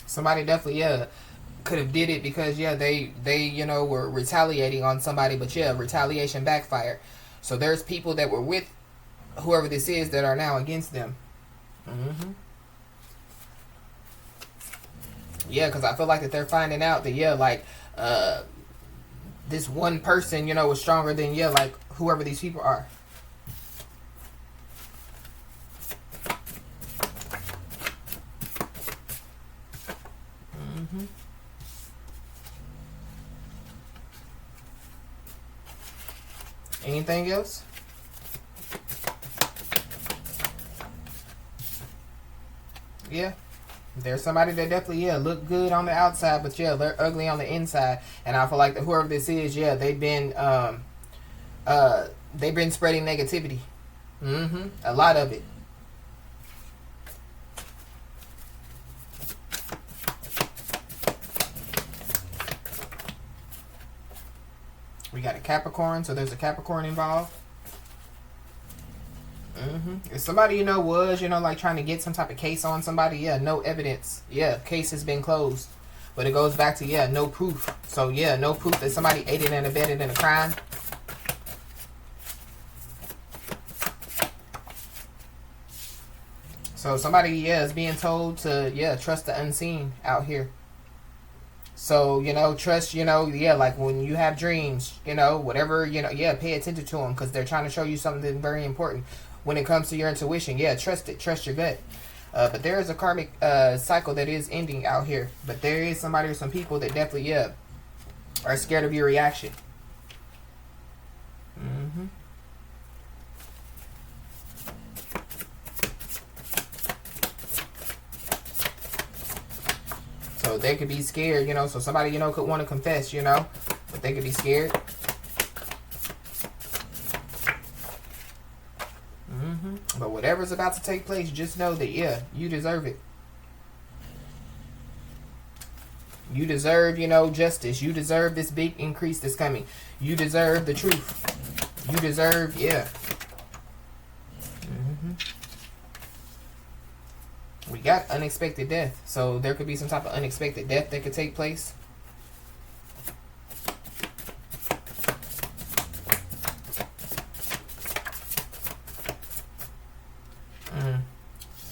Somebody definitely, could have did it because they you know were retaliating on somebody, but retaliation backfired. So there's people that were with whoever this is that are now against them. Because I feel like that they're finding out that this one person, you know, was stronger than like whoever these people are. Anything else? yeah. There's somebody that definitely, yeah, look good on the outside, but yeah, they're ugly on the inside. And I feel like that whoever this is, yeah, they've been spreading negativity. A lot of it. We got a Capricorn, so there's a Capricorn involved. If somebody was, like trying to get some type of case on somebody, yeah, no evidence. Yeah, case has been closed. But it goes back to, yeah, no proof. So, yeah, no proof that somebody aided and abetted in a crime. So somebody, yeah, is being told to, yeah, trust the unseen out here. So, trust, yeah, like when you have dreams, whatever, yeah, pay attention to them because they're trying to show you something very important when it comes to your intuition. Yeah, trust it. Trust your gut. But there is a karmic cycle that is ending out here. But there is somebody or some people that definitely, yeah, are scared of your reaction. So they could be scared, so somebody, could want to confess, but they could be scared. But whatever's about to take place, just know that, yeah, you deserve it. You deserve, justice. You deserve this big increase that's coming. You deserve the truth. You deserve, yeah. We got unexpected death. So there could be some type of unexpected death that could take place.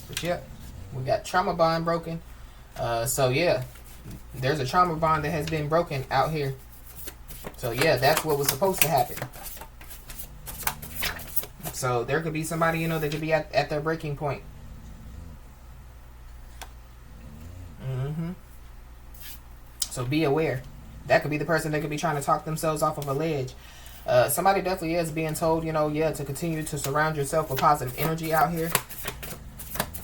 But yeah, we got trauma bond broken. So yeah, there's a trauma bond that has been broken out here. So yeah, that's what was supposed to happen. So there could be somebody, that could be at their breaking point. So be aware. That could be the person that could be trying to talk themselves off of a ledge. Somebody definitely is being told, yeah, to continue to surround yourself with positive energy out here.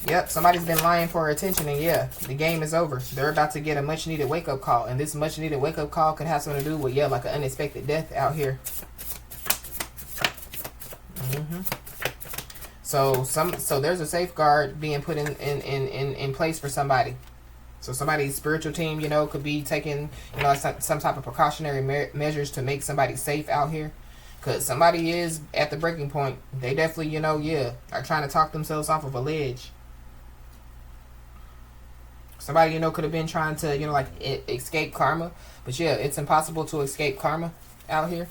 Yep, somebody's been lying for attention, and yeah, the game is over. They're about to get a much-needed wake-up call, and this much-needed wake-up call could have something to do with, yeah, like an unexpected death out here. So there's a safeguard being put in place for somebody. So somebody's spiritual team, could be taking, some type of precautionary measures to make somebody safe out here. Because somebody is at the breaking point. They definitely, yeah, are trying to talk themselves off of a ledge. Somebody, could have been trying to, escape karma. But yeah, it's impossible to escape karma out here.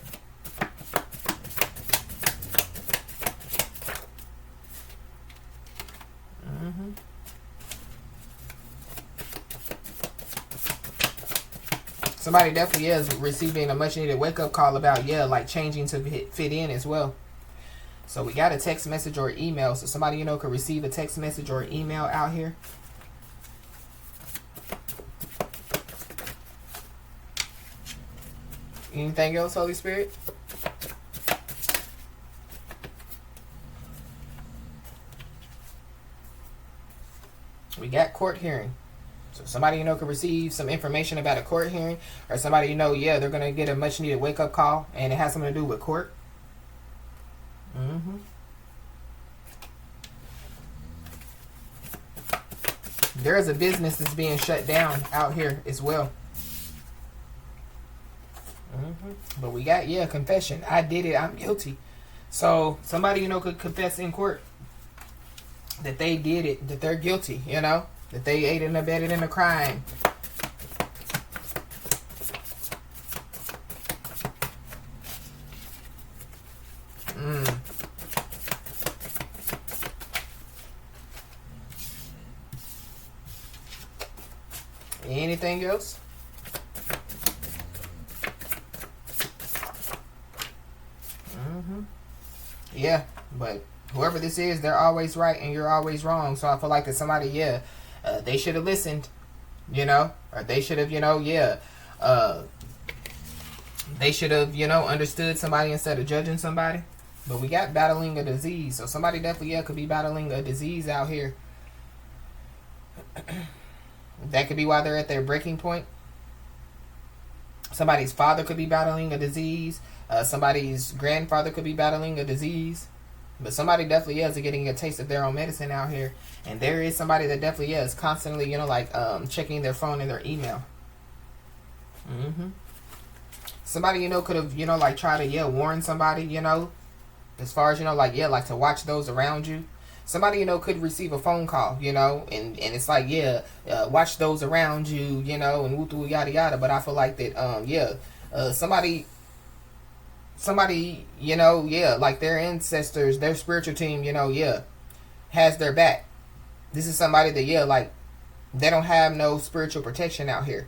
Somebody definitely is receiving a much needed wake up call about, yeah, like changing to fit in as well. So we got a text message or email. So somebody, could receive a text message or email out here. Anything else, Holy Spirit? We got court hearing. So somebody, could receive some information about a court hearing. Or somebody, yeah, they're going to get a much needed wake up call. And it has something to do with court. There is a business that's being shut down out here as well. But we got, yeah, confession. I did it. I'm guilty. So somebody, could confess in court that they did it, that they're guilty, that they aided and abetted in a crime. Anything else? Yeah, but whoever this is, they're always right and you're always wrong. So I feel like that somebody, yeah, they should have listened, or they should have, they should have, understood somebody instead of judging somebody. But we got battling a disease. So somebody definitely, yeah, could be battling a disease out here. That could be why they're at their breaking point. Somebody's father could be battling a disease. Somebody's grandfather could be battling a disease. But somebody definitely is getting a taste of their own medicine out here. And there is somebody that definitely is constantly, like checking their phone and their email. Somebody, could have, like try to, warn somebody, as far as, like to watch those around you. Somebody, could receive a phone call, and it's like, watch those around you, and woo yada yada. But I feel like that, somebody, like their ancestors, their spiritual team, has their back. This is somebody that, like, they don't have no spiritual protection out here.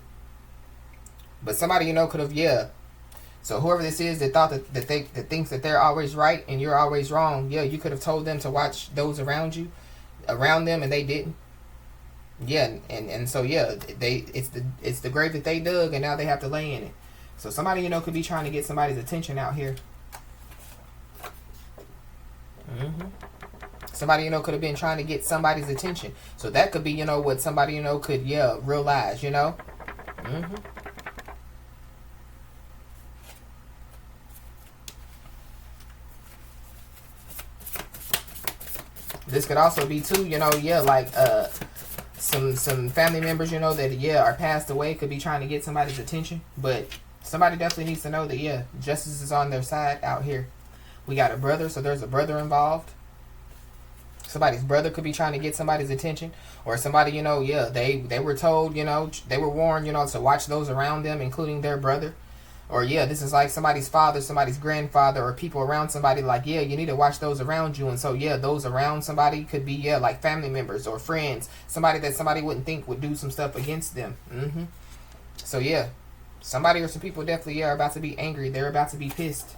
But somebody, could have, So whoever this is that thought that thinks that they're always right and you're always wrong, you could have told them to watch those around them, and they didn't. And so it's the grave that they dug, and now they have to lay in it. So somebody could be trying to get somebody's attention out here. Somebody could have been trying to get somebody's attention. So that could be what somebody could realize. This could also be too, like some family members, that are passed away, could be trying to get somebody's attention. But somebody definitely needs to know that justice is on their side out here. We got a brother, so there's a brother involved. Somebody's brother could be trying to get somebody's attention, or somebody, they were told, they were warned, to watch those around them, including their brother. Or this is like somebody's father, somebody's grandfather, or people around somebody, like, you need to watch those around you. And so, those around somebody could be, like family members or friends, somebody that somebody wouldn't think would do some stuff against them. So, somebody or some people definitely are about to be angry. They're about to be pissed.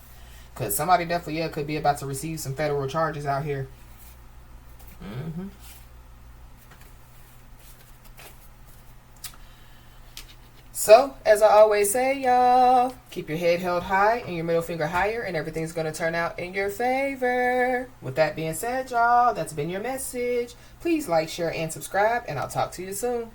Because somebody definitely, could be about to receive some federal charges out here. So, as I always say, y'all, keep your head held high and your middle finger higher, and everything's going to turn out in your favor. With that being said, y'all, that's been your message. Please like, share, and subscribe, and I'll talk to you soon.